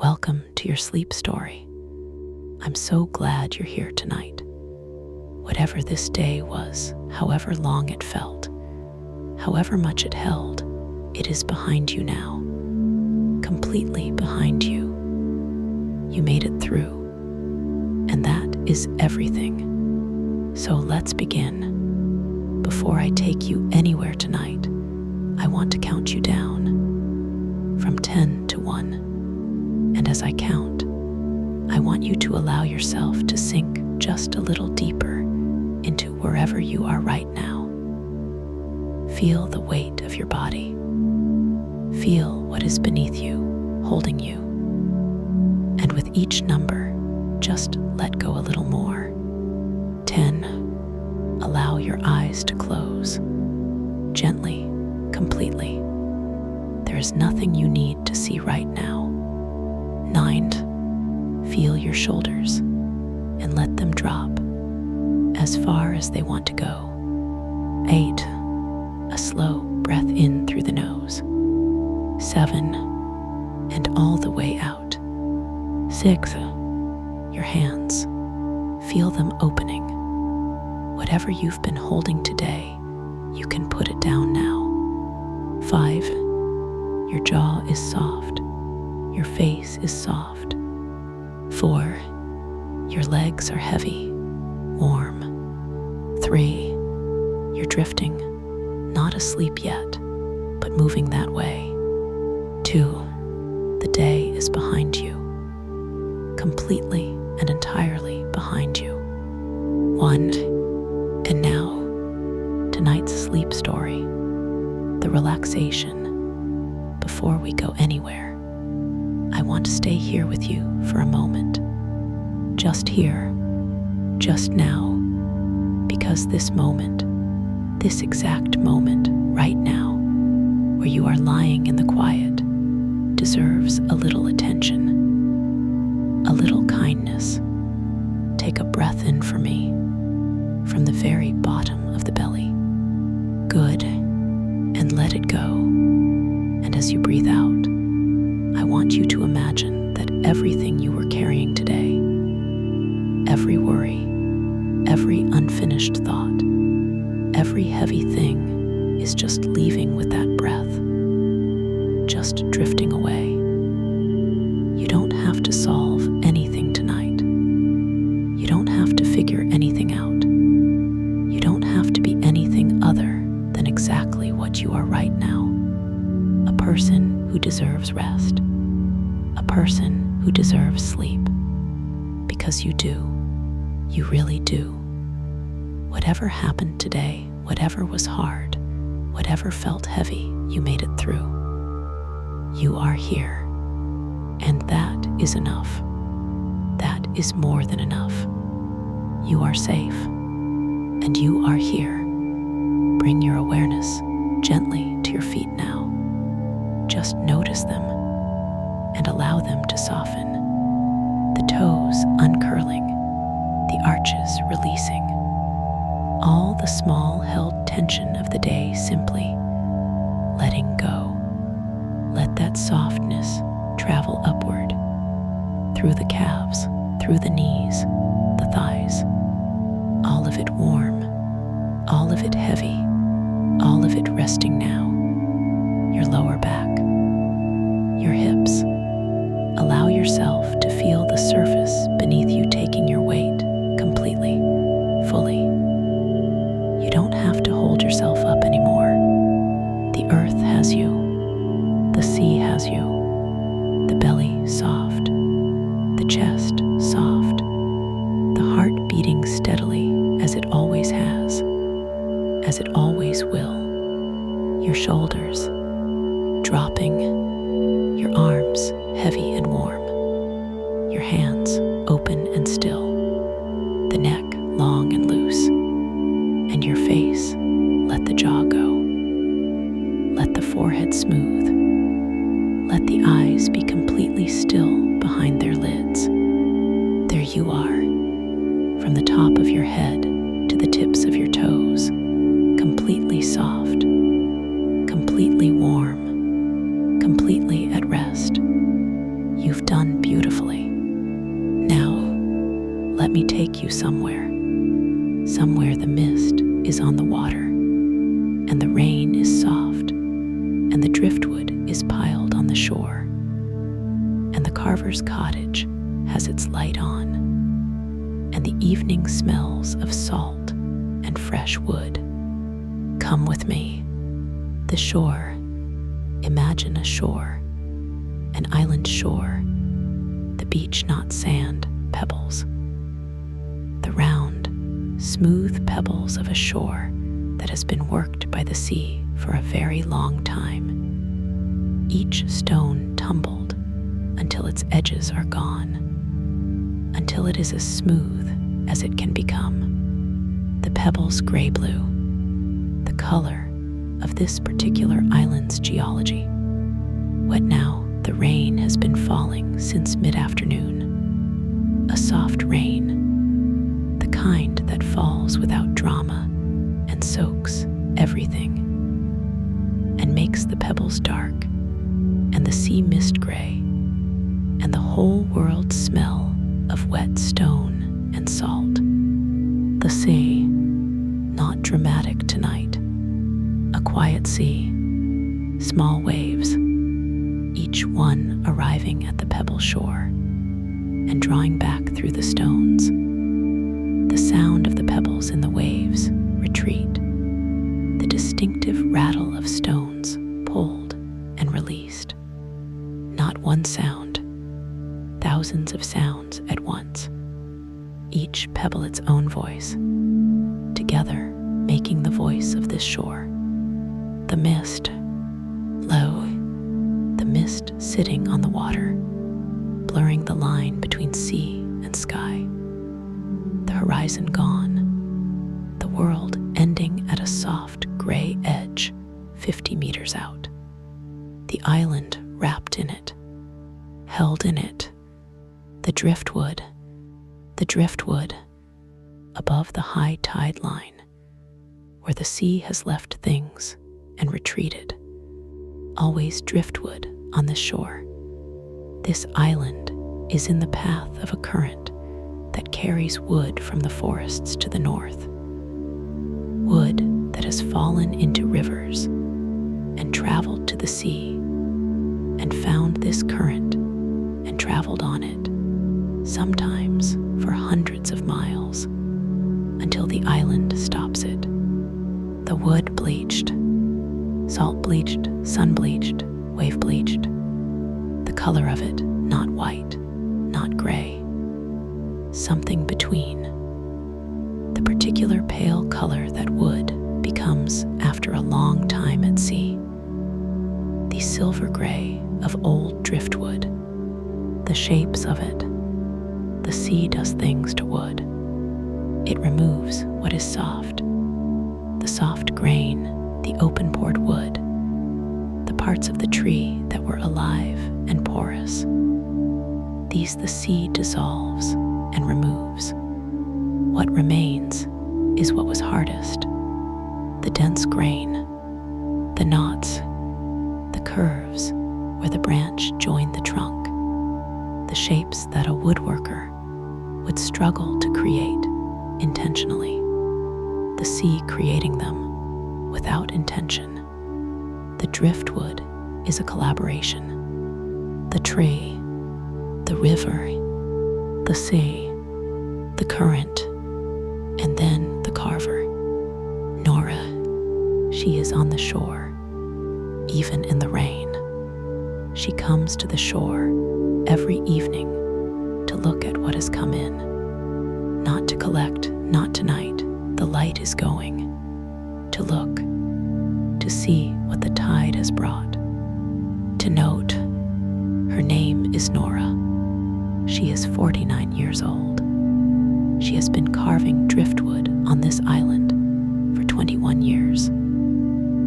Welcome to your sleep story. I'm so glad you're here tonight. Whatever this day was, however long it felt, however much it held, it is behind you now. Completely behind you. You made it through. And that is everything. So let's begin. Before I take you anywhere tonight, I want to count you down from 10 to 1. And as I count, I want you to allow yourself to sink just a little deeper into wherever you are right now. Feel the weight of your body. Feel what is beneath you, holding you. And with each number, just let go a little more. 10. Allow your eyes to close. Gently, completely. There is nothing you need to see right now. 9. Feel your shoulders and let them drop as far as they want to go. 8. A slow breath in through the nose. 7. And all the way out. 6. Your hands. Feel them opening. Whatever you've been holding today, you can put it down now. 5. Your jaw is soft. Your face is soft. 4. Your legs are heavy, warm. 3. You're drifting, not asleep yet, but moving that way. 2. The day is behind you, completely and entirely behind you. 1. And now, tonight's sleep story, the relaxation. Before we go anywhere, I want to stay here with you for a moment. Just here, just now, because this moment, this exact moment right now, where you are lying in the quiet, deserves a little attention, a little kindness. Take a breath in for me, from the very bottom of the belly. Good, and let it go. And as you breathe out, I want you to imagine that everything you were carrying today, every worry, every unfinished thought, every heavy thing is just leaving with that breath, just drifting away. You don't have to solve anything tonight. You don't have to figure anything out. You don't have to be anything other than exactly what you are right now. A person who deserves rest. A person who deserves sleep. Because you do. You really do. Whatever happened today, whatever was hard, whatever felt heavy, you made it through. You are here. And that is enough. That is more than enough. You are safe. And you are here. Bring your awareness gently to your feet now. Just notice them and allow them to soften. The toes uncurling, the arches releasing. All the small held tension of the day simply letting go. Let that softness travel upward, through the calves, through the knees, the thighs. All of it warm, all of it heavy, all of it resting now. Your lower back, your hips. Allow yourself to feel the surface beneath you taking your weight completely, fully. You don't have to hold yourself up anymore. The earth has you. The sea has you. The belly soft. The chest soft. The heart beating steadily as it always has, as it always will. Your shoulders dropping, your arms heavy and warm, your hands open and still, the neck long and loose, and your face, let the jaw go. Let the forehead smooth. Let the eyes be completely still behind their lids. There you are, from the top of your head to the tips of your toes, completely soft, completely warm, completely at rest. You've done beautifully. Now, let me take you somewhere the mist is on the water, and the rain is soft, and the driftwood is piled on the shore, and the carver's cottage has its light on, and the evening smells of salt and fresh wood. Come with me. The shore. Imagine a shore, an island shore, the beach not sand, pebbles. The round, smooth pebbles of a shore that has been worked by the sea for a very long time. Each stone tumbled until its edges are gone, until it is as smooth as it can become. The pebbles gray-blue, the color of this particular island's geology. Wet now, the rain has been falling since mid-afternoon. A soft rain, the kind that falls without drama and soaks everything, and makes the pebbles dark and the sea mist gray, and the whole world smell of wet stone and salt. The sea, not dramatic tonight. A quiet sea, small waves, each one arriving at the pebble shore and drawing back through the stones. The sound of the pebbles in the waves retreat, the distinctive rattle of stones pulled and released. Not one sound, thousands of sounds at once, each pebble its own voice, together making the voice of this shore. The mist, low, the mist sitting on the water, blurring the line between sea and sky. The horizon gone, the world ending at a soft gray edge 50 meters out. The island wrapped in it, held in it. The driftwood, above the high tide line, where the sea has left things and retreated. Always driftwood on the shore. This island is in the path of a current that carries wood from the forests to the north. Wood that has fallen into rivers and traveled to the sea and found this current and traveled on it, sometimes for hundreds of miles, until the island stops it. The wood bleached, salt bleached, sun bleached, wave bleached. The color of it, not white, not gray, something between. The particular pale color that wood becomes after a long time at sea. The silver gray of old driftwood, the shapes of it. The sea does things to wood. It removes what is soft, the soft grain, the open-pored wood, the parts of the tree that were alive and porous. These the sea dissolves and removes. What remains is what was hardest, the dense grain, the knots, the curves where the branch joined the trunk, the shapes that a woodworker would struggle to create intentionally, the sea creating them without intention. The driftwood is a collaboration. The tree, the river, the sea, the current, and then the carver. Nora, she is on the shore, even in the rain. She comes to the shore every evening to look at what has come in, not to collect, not tonight. The light is going, to look, to see what the tide has brought, to note. Her name is Nora. She is 49 years old. She has been carving driftwood on this island for 21 years.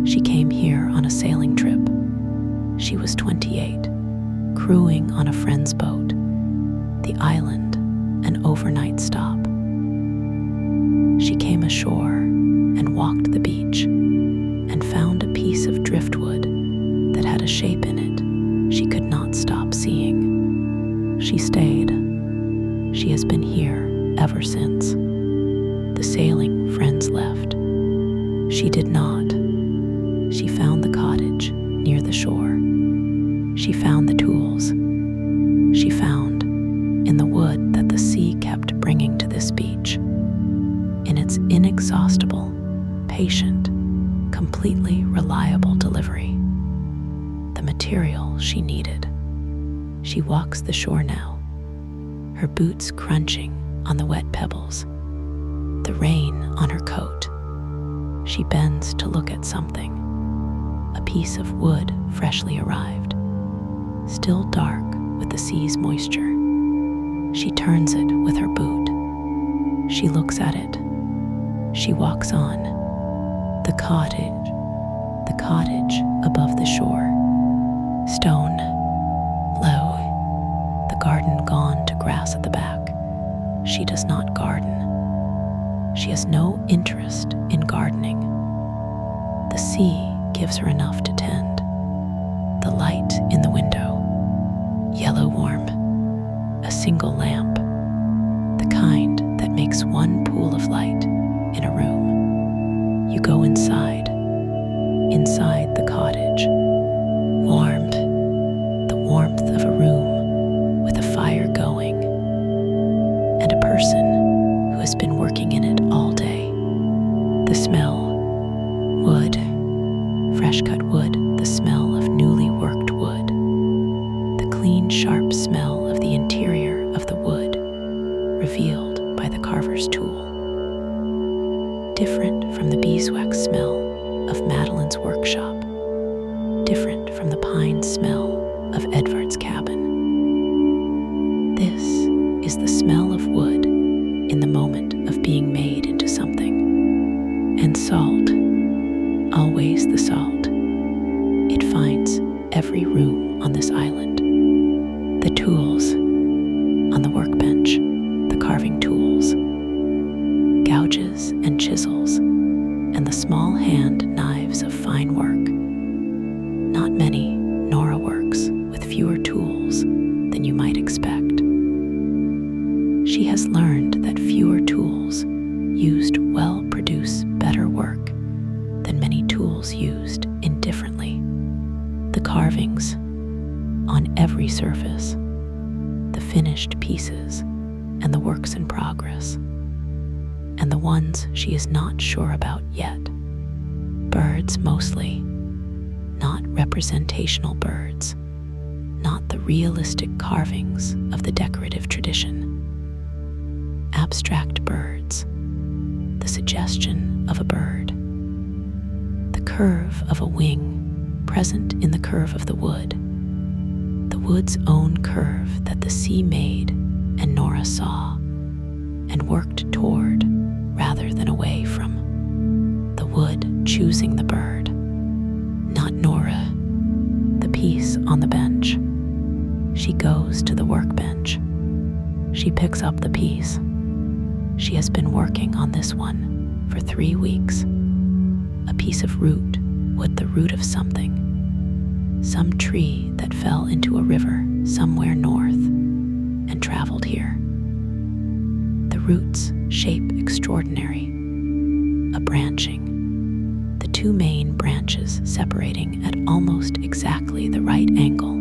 She came here on a sailing trip. She was 28, crewing on a friend's boat. The island, an overnight stop. She came ashore and walked the beach and found a piece of driftwood that had a shape in it she could not stop seeing. she stayed. She has been here ever since. The sailing friends left. She did not. She found the cottage near the shore. She found the tools. She found in the wood that the sea kept bringing to this beach. In its inexhaustible, patient, completely reliable delivery. The material she needed. She walks the shore now, her boots crunching on the wet pebbles, the rain on her coat. She bends to look at something, a piece of wood freshly arrived, still dark with the sea's moisture. She turns it with her boot. She looks at it. She walks on. The cottage above the shore. Stone, low, the garden gone to grass at the back. She does not garden. She has no interest in gardening. The sea gives her enough to tend. The light in the window, yellow warm, a single lamp, the kind that makes one pool of light in a room. You go inside the cottage, warmed, the warmth of a room with a fire going, and a person who has been working in it all day. The smell, wood, fresh cut wood, the smell of newly worked wood, the clean, sharp smell of the interior of the wood, revealed by the carver's tool. Different from the beeswax smell of Madeline's workshop, different from the pine smell of Edvard's cabin. This is the smell of wood in the moment of being made into something. And salt, always the salt. It finds every room on this island. The tools on the workbench, the carving tools, gouges and chisels, and the small hand knives of fine work. Not many Nora works with fewer tools than you might expect. She has learned that fewer tools used well produce better work than many tools used indifferently. The carvings on every surface, the finished pieces, and the works in progress, and the ones she is not sure about yet. Birds mostly, not representational birds, not the realistic carvings of the decorative tradition. Abstract birds, the suggestion of a bird, the curve of a wing present in the curve of the wood's own curve that the sea made and Nora saw and worked toward rather than away from. The wood choosing the bird, not Nora. The piece on the bench. She goes to the workbench. She picks up the piece. She has been working on this one for 3 weeks. A piece of root, wood, the root of something. Some tree that fell into a river somewhere north and traveled here. The roots shape extraordinary. A branching. The 2 main branches separating at almost exactly the right angle.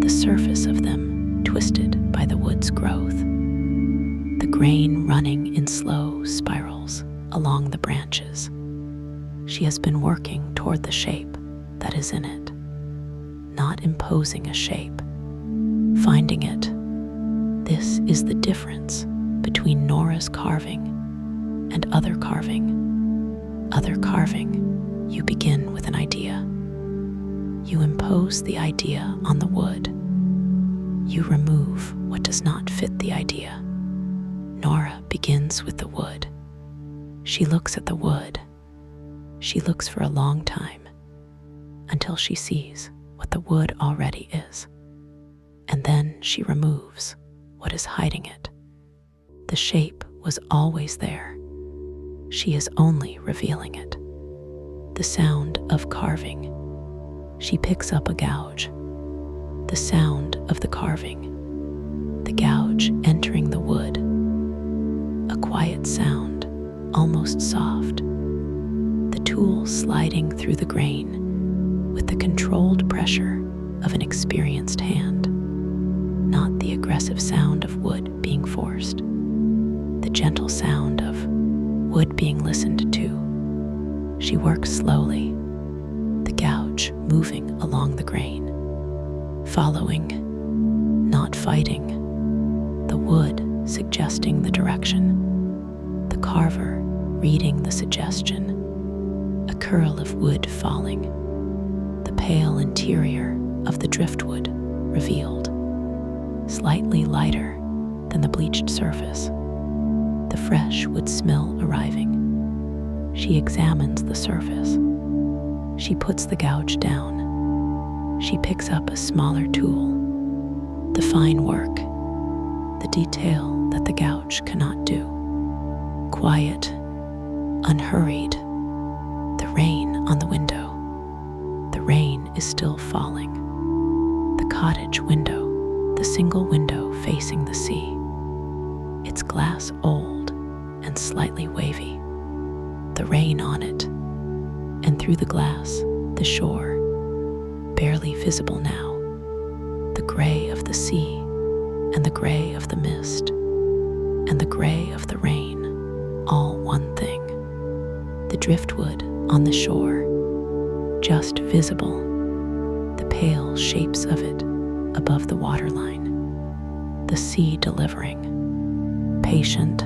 The surface of them twisted by the wood's growth. The grain running in slow spirals along the branches. She has been working toward the shape that is in it, not imposing a shape, finding it. This is the difference between Nora's carving and other carving. Other carving, you begin with an idea. You impose the idea on the wood. You remove what does not fit the idea. Nora begins with the wood. She looks at the wood. She looks for a long time until she sees what the wood already is. And then she removes what is hiding it. The shape was always there. She is only revealing it. The sound of carving. She picks up a gouge. The sound of the carving. almost soft, the tool sliding through the grain with the controlled pressure of an experienced hand, not the aggressive sound of wood being forced, the gentle sound of wood being listened to. She works slowly, the gouge moving along the grain, following, not fighting, the wood suggesting the direction, the carver reading the suggestion, a curl of wood falling, the pale interior of the driftwood revealed, slightly lighter than the bleached surface, the fresh wood smell arriving. She examines the surface. She puts the gouge down. She picks up a smaller tool, the fine work, the detail that the gouge cannot do. Quiet, unhurried, the rain on the window. The rain is still falling. The cottage window, the single window facing the sea. Its glass old and slightly wavy. The rain on it, and through the glass, the shore, barely visible now. The gray of the sea, and the gray of the mist, and the gray of the rain, all one thing. The driftwood on the shore, just visible, the pale shapes of it above the waterline. The sea delivering, patient,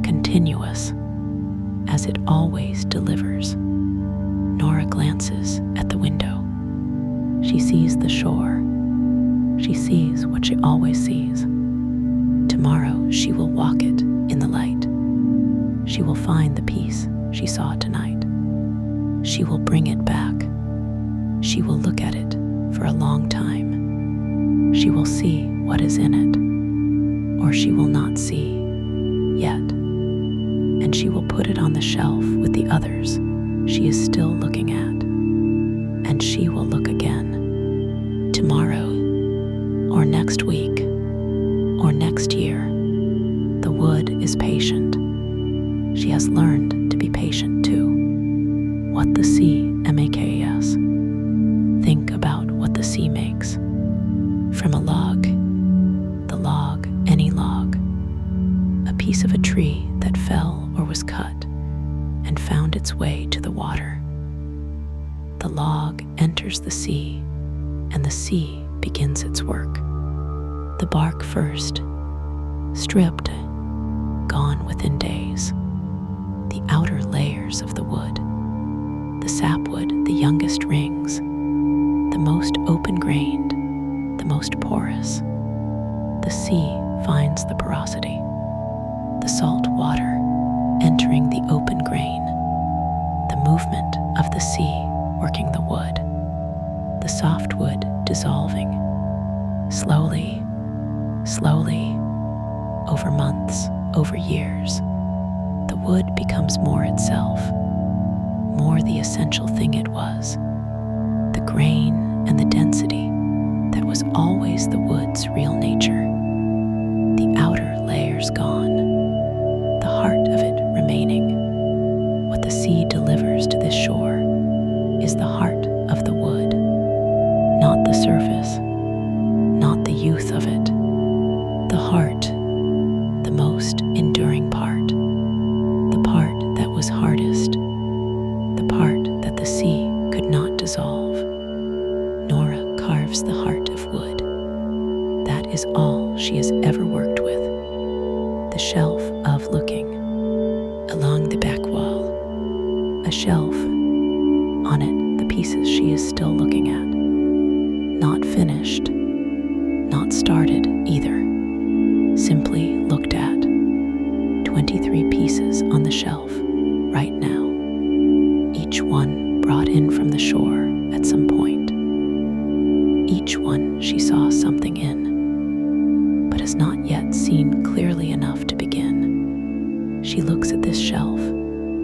continuous, as it always delivers. Nora glances at the window. She sees the shore. She sees what she always sees. Tomorrow she will walk it in the light. She will find the peace she saw tonight. She will bring it back. She will look at it for a long time. She will see what is in it, or she will not see yet. And she will put it on the shelf with the others she is still looking at. And she will look again, tomorrow, or next week, or next year. The wood is patient. She has learned to be patient too. What the sea makes. Think about what the sea makes. From a log, the log, any log, a piece of a tree that fell or was cut and found its way to the water. The log enters the sea, and the sea begins its work. The bark first, stripped, gone within days. The outer layers of the wood, the sapwood, the youngest rings, the most open-grained, the most porous. The sea finds the porosity, the salt water entering the open grain, the movement of the sea working the wood, the soft wood dissolving, slowly, slowly, over months, over years. The wood becomes more itself, more the essential thing it was, the grain and the density that was always the wood's real nature. The outer layers gone, the heart of it remaining. What the sea delivers to this shore is the heart of the wood, not the surface, not the youth of it. The heart, the most enduring part, the part that was hardest, the part that the sea could not dissolve. Nora carves the heart of wood. That is all she has ever worked with. The shelf of looking, along the back wall, a shelf, on it the pieces she is still looking at. Not finished, not started either, simply looked at. 23 pieces on the shelf right now, each one brought in from the shore at some point. Each one she saw something in, but has not yet seen clearly enough to begin. She looks at this shelf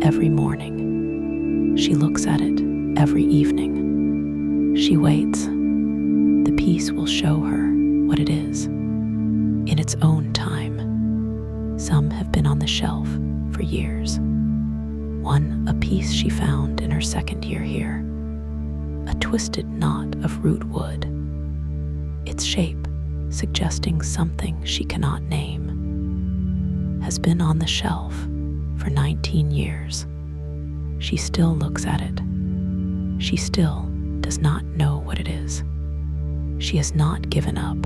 every morning. She looks at it every evening. She waits. The piece will show her what it is, in its own time. Some have been on the shelf for years. One, a piece she found in her second year here, a twisted knot of root wood, its shape suggesting something she cannot name, has been on the shelf for 19 years. She still looks at it. She still does not know what it is. She has not given up.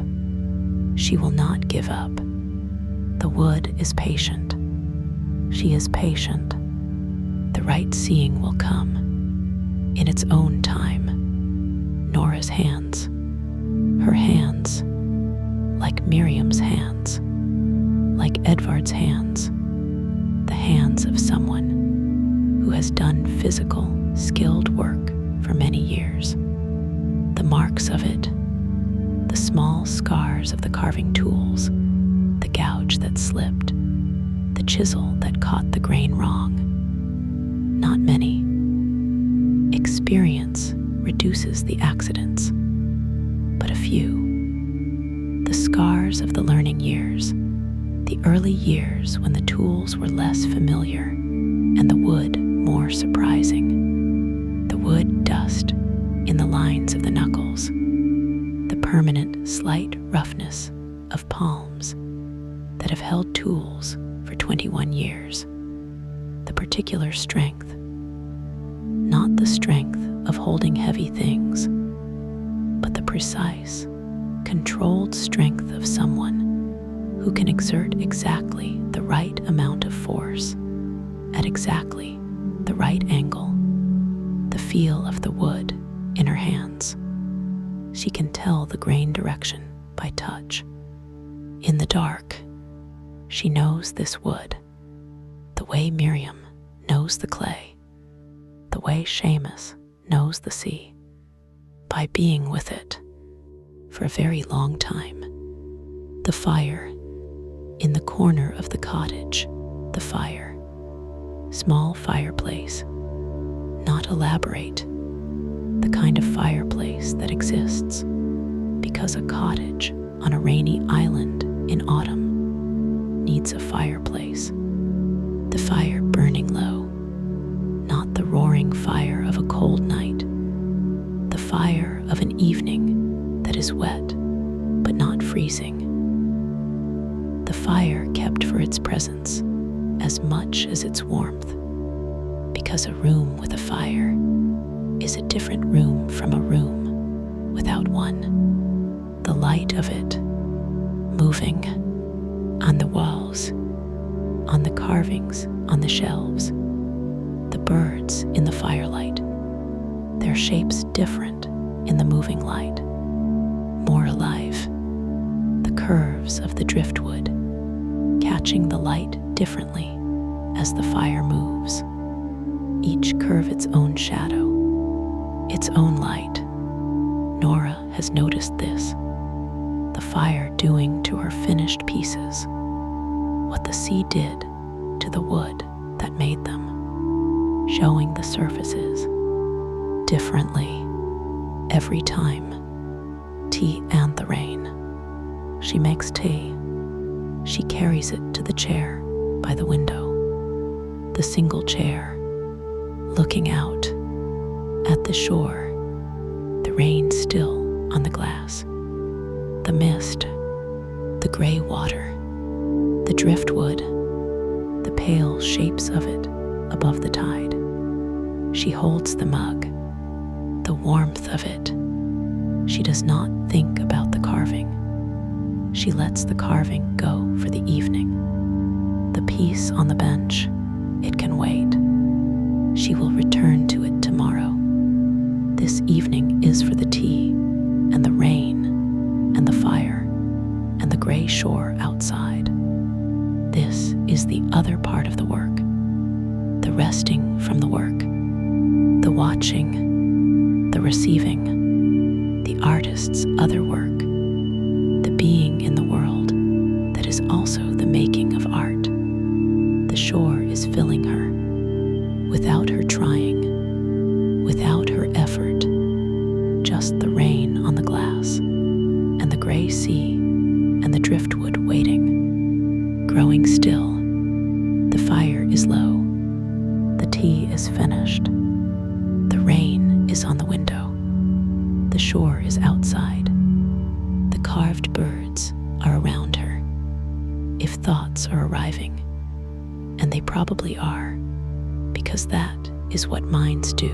She will not give up. The wood is patient. She is patient. The right seeing will come in its own time. Nora's hands, her hands, like Miriam's hands, like Edvard's hands, the hands of someone who has done physical, skilled work for many years. The marks of it, the small scars of the carving tools, the gouge that slipped, the chisel that caught the grain wrong. Not many. Experience reduces the accidents, but a few. The scars of the learning years, the early years when the tools were less familiar and the wood more surprising. The wood dust in the lines of the knuckles, the permanent slight roughness of palms that have held tools for 21 years. The particular strength, not the strength of holding heavy things, but the precise, controlled strength of someone who can exert exactly the right amount of force at exactly the right angle. The feel of the wood in her hands. She can tell the grain direction by touch. In the dark, she knows this wood, the way Miriam knows the clay, the way Seamus knows the sea, by being with it for a very long time. The fire in the corner of the cottage, the fire, small fireplace, not elaborate, the kind of fireplace that exists because a cottage on a rainy island in autumn needs a fireplace. The fire burning low, not the roaring fire of a cold night, the fire of an evening that is wet but not freezing. The fire kept for its presence as much as its warmth, because a room with a fire is a different room from a room without one. The light of it, moving on the walls, on the carvings, on the shelves, the birds in the firelight, their shapes different in the moving light, more alive, the curves of the driftwood, catching the light differently as the fire moves, each curve its own shadow, its own light. Nora has noticed this, the fire doing to her finished pieces what the sea did to the wood that made them, showing the surfaces differently every time. Tea and the rain. She makes tea. She carries it to the chair by the window, the single chair, looking out at the shore, the rain still on the glass, the mist, the gray water, the driftwood, the pale shapes of it above the tide. She holds the mug, the warmth of it. She does not think about the carving. She lets the carving go for the evening. The piece on the bench, it can wait. She will return to it tomorrow. This evening is for the tea and the rain and the fire and the gray shore outside. This is the other part of the work, the resting from the work, the watching, the receiving, the artist's other work, the being in the world that is also the making of art. The shore is filling her, without her trying, without her effort, just the rain on the glass, and the gray sea, and the driftwood waiting, growing still. The fire is low, the tea is finished. The rain is on the window. The shore is outside. The carved birds are around her. If thoughts are arriving, and they probably are, because that is what minds do,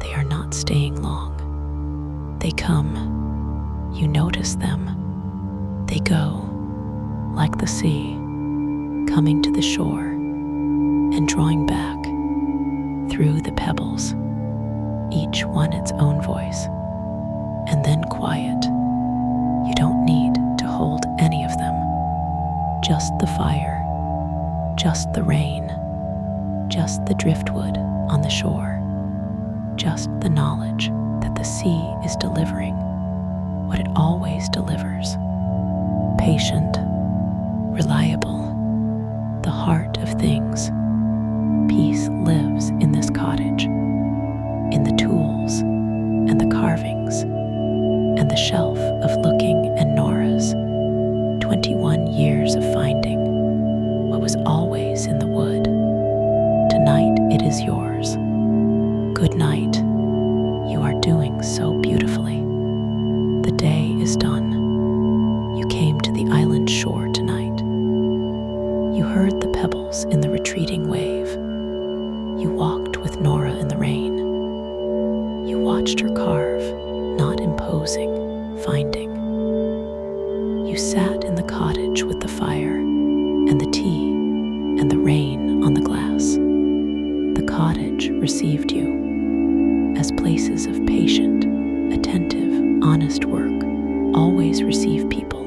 they are not staying long. They come, you notice them. They go, like the sea, coming to the shore and drawing back through the pebbles, each one its own voice, and then quiet. You don't need to hold any of them. Just the fire, just the rain, just the driftwood on the shore, just the knowledge that the sea is delivering what it always delivers. Patient, reliable, the heart of things. Peace lives in this cottage, in the tools and the carvings and the shelf of looking and Nora's 21 years of finding what was always in the wood. Tonight it is yours. Good night. You are doing so beautifully. The day is done. You came to the island shore tonight. You heard the pebbles in the retreating wave. You walked with Nora in the rain. You watched her carve, not imposing, finding. You sat in the cottage with the fire and the tea and the rain on the glass. The cottage received you as places of patient, attentive, honest work always receive people.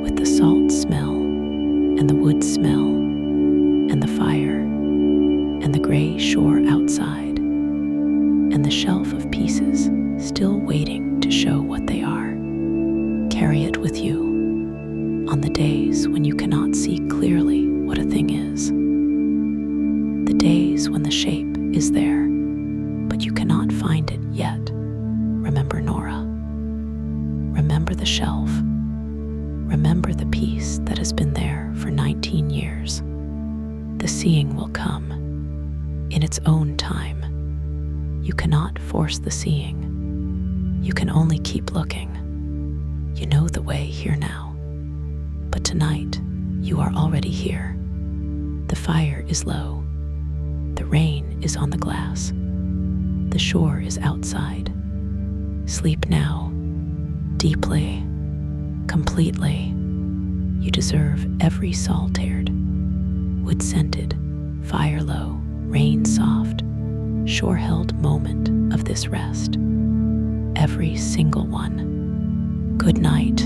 With the salt smell and the wood smell and the fire and the gray shore outside and the shelf of pieces still waiting to show what they are. Carry it with you on the days when you cannot see clearly what a thing is. The days when the shape is there, but you cannot find it yet. Remember Nora. Remember the shelf. Remember the piece that has been there for 19 years. The seeing will come in its own time. You cannot force the seeing. You can only keep looking. You know the way here now. But tonight, you are already here. The fire is low. The rain is on the glass. The shore is outside. Sleep now, deeply, completely. You deserve every salt-haired, wood-scented, fire-low, rain-soft, shore-held moment of this rest. Every single one. Good night.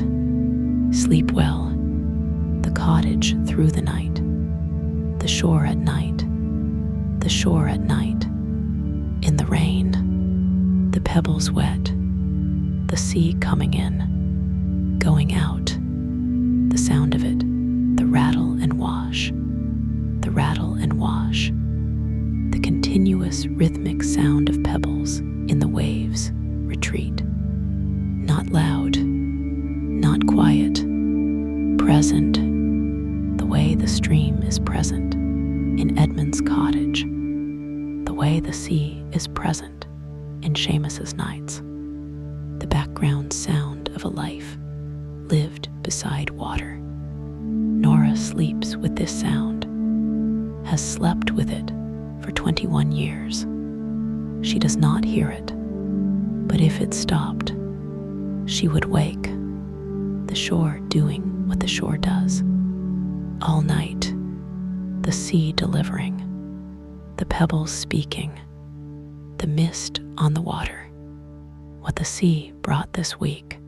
Sleep well. The cottage through the night. The shore at night. The shore at night. In the rain. The pebbles wet. The sea coming in. Going out. The sound of it. The rattle and wash. The rattle and wash. The continuous rhythmic sound of pebbles in the waves retreat. Not loud. Not quiet. Present. The way the stream is present in Edmund's cottage. The way the sea is present in Seamus's nights. The background sound of a life lived beside water. Nora sleeps with this sound, has slept with it for 21 years. She does not hear it, but if it stopped, she would wake, the shore doing what the shore does. All night, the sea delivering, the pebbles speaking, the mist on the water, what the sea brought this week.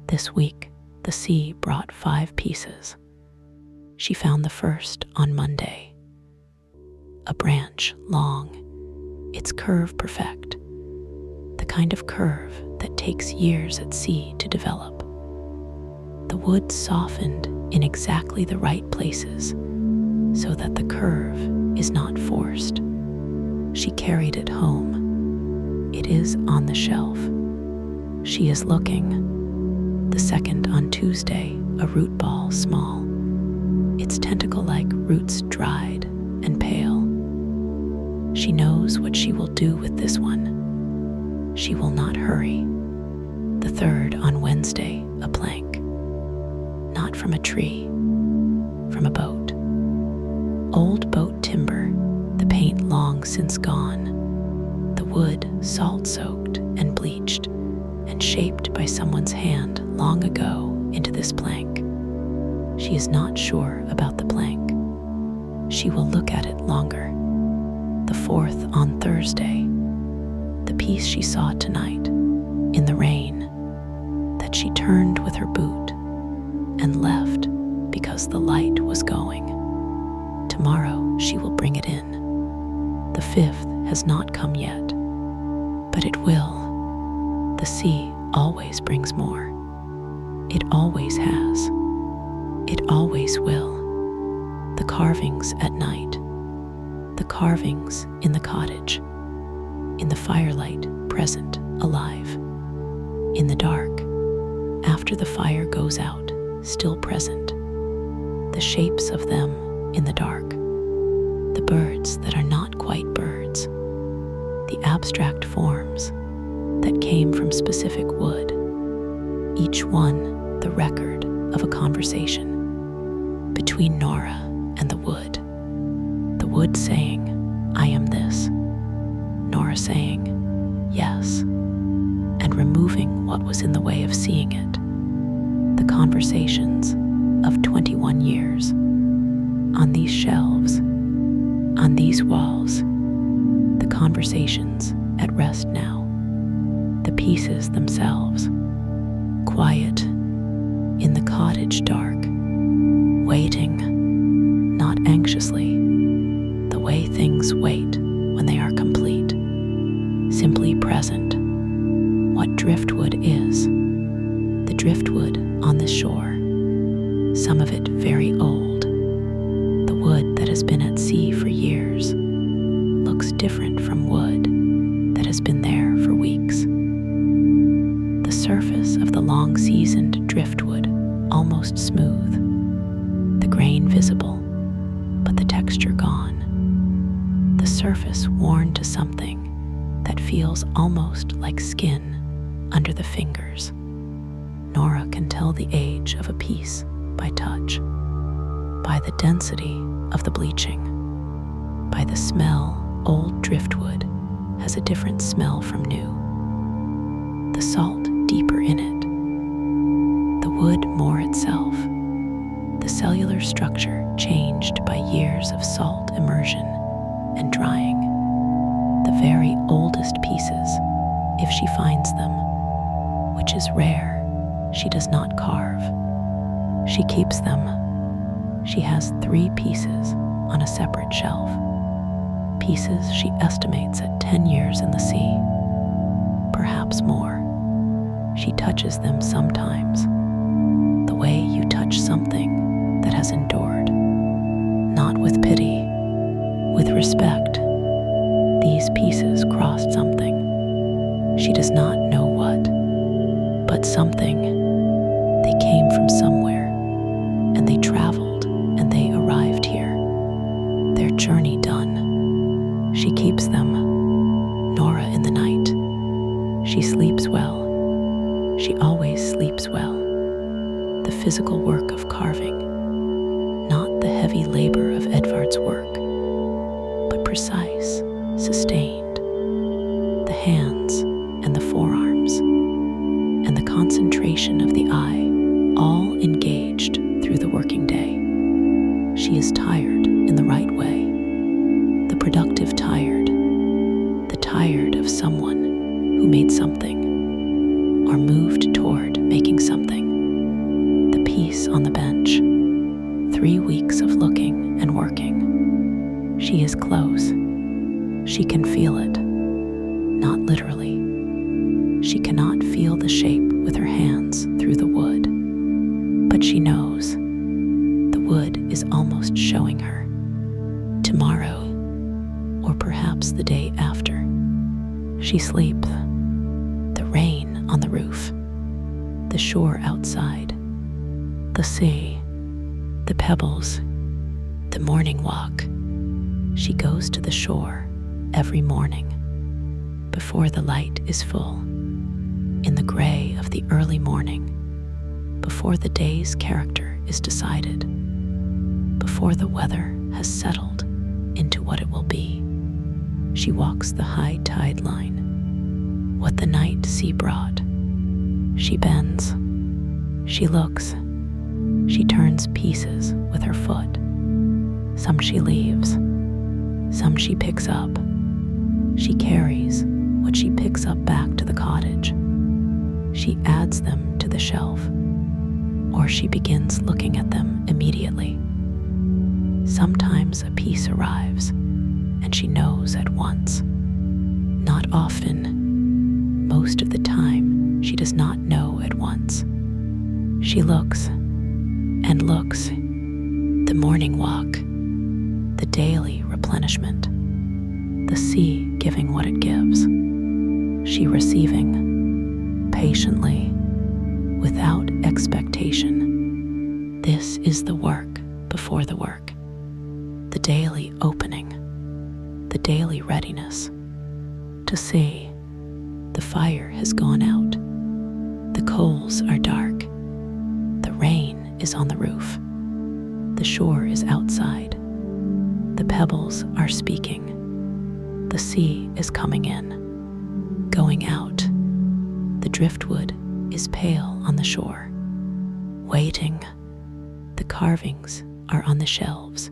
This week, the sea brought 5 pieces. She found the first on Monday. A branch long, its curve perfect, the kind of curve that takes years at sea to develop. The wood softened in exactly the right places so that the curve is not forced. She carried it home. It is on the shelf. She is looking. The second on Tuesday, a root ball small, its tentacle-like roots dried and pale. She knows what she will do with this one. She will not hurry. The third on Wednesday, a plank. Not from a tree, from a boat. Old boat timber, the paint long since gone. The wood salt-soaked and bleached and shaped by someone's hand long ago into this plank. She is not sure about the plank. She will look at it longer. The fourth on Thursday, the piece she saw tonight in the rain, that she turned with her boot and left because the light was going. Tomorrow she will bring it in. The fifth has not come yet, but it will. The sea always brings more. It always has. It always will. The carvings at night, the carvings in the cottage, in the firelight, present, alive. In the dark, after the fire goes out, still present. The shapes of them in the dark, the birds that are not quite birds, the abstract forms that came from specific wood, each one the record of a conversation between Nora and the wood saying, "I am this," Nora saying, "Yes," and removing what was in the way of seeing it. The conversations of 21 years, on these shelves, on these walls, the conversations at rest now, the pieces themselves, quiet, in the cottage dark, waiting, not anxiously, the way things wait when they are complete, simply present. What driftwood is, the driftwood on the shore, some of it very old, the wood that has been at sea for years, looks different from wood that has been there for weeks. The surface of the long-seasoned driftwood almost smooth, the grain visible, but the texture gone. The surface worn to something that feels almost like skin under the fingers. Nora can tell the age of a piece by touch, by the density of the bleaching, by the smell. Old driftwood has a different smell from new. The salt deeper in it, the wood more itself, the cellular structure changed by years of salt immersion and drying. The very oldest pieces, if she finds them, which is rare, she does not carve. She keeps them. She has 3 pieces on a separate shelf. Pieces she estimates at 10 years in the sea, perhaps more. She touches them sometimes, the way you touch something that has endured, not with pity, with respect. These pieces crossed something. She does not know what, but something. They came from somewhere, and they traveled, and they arrived here. Their journey done. She keeps them. Nora in the night. She sleeps well. She always sleeps well. The physical work of carving, not the heavy labor of Edvard's work, but precise, sustained. The hands and the forearms, and the concentration of the eye, all engaged through the working day. She is tired in the right way. The productive tired, the tired of someone who made something, or moved toward making something. The piece on the bench, 3 weeks of looking and working. She is close. She can feel it, not literally. She cannot feel the shape with her hands through the wood, but she knows. The wood is almost showing her. Tomorrow, or perhaps the day after. She sleeps. The rain on the roof, the shore outside, the sea, the pebbles, the morning walk. She goes to the shore, every morning, before the light is full, in the gray of the early morning, before the day's character is decided, before the weather has settled into what it will be. She walks the high tide line, what the night sea brought. She bends, she looks, she turns pieces with her foot. Some she leaves, some she picks up. She carries what she picks up back to the cottage. She adds them to the shelf, or she begins looking at them immediately. Sometimes a piece arrives, and she knows at once. Not often, most of the time, she does not know at once. She looks and looks. The morning walk, the daily replenishment, the sea giving what it gives, she receiving, patiently, without expectation. This is the work before the work, the daily opening, the daily readiness to see. The fire has gone out, the coals are dark, the rain is on the roof, the shore is outside, the pebbles are speaking, the sea is coming in, going out. The driftwood is pale on the shore, waiting. The carvings are on the shelves.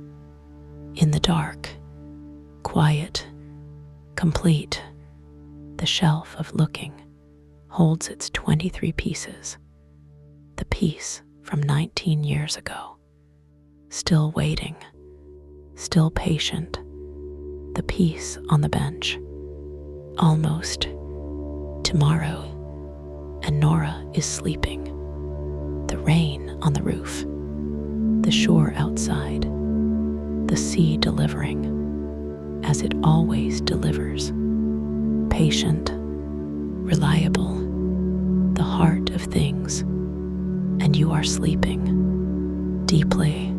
In the dark, quiet, complete, the shelf of looking holds its 23 pieces. The piece from 19 years ago, still waiting, still patient. The piece on the bench, almost tomorrow, and Nora is sleeping. The rain on the roof, the shore outside, the sea delivering, as it always delivers. Patient, reliable, the heart of things, and you are sleeping, deeply,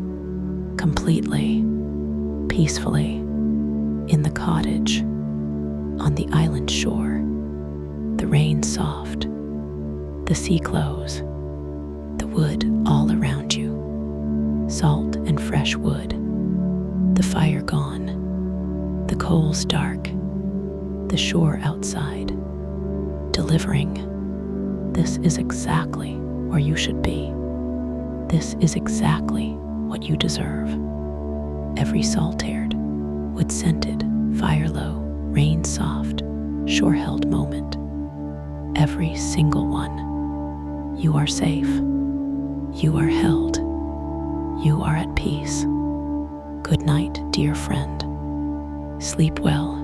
completely, peacefully, in the cottage, on the island shore, the rain soft, the sea close, the wood all around you, salt and fresh wood, the fire gone, the coals dark, the shore outside, delivering. This is exactly where you should be. This is exactly what you deserve. Every salt-haired, wood-scented, fire-low, rain-soft, shore-held moment. Every single one. You are safe. You are held. You are at peace. Good night, dear friend. Sleep well.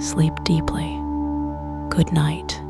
Sleep deeply. Good night.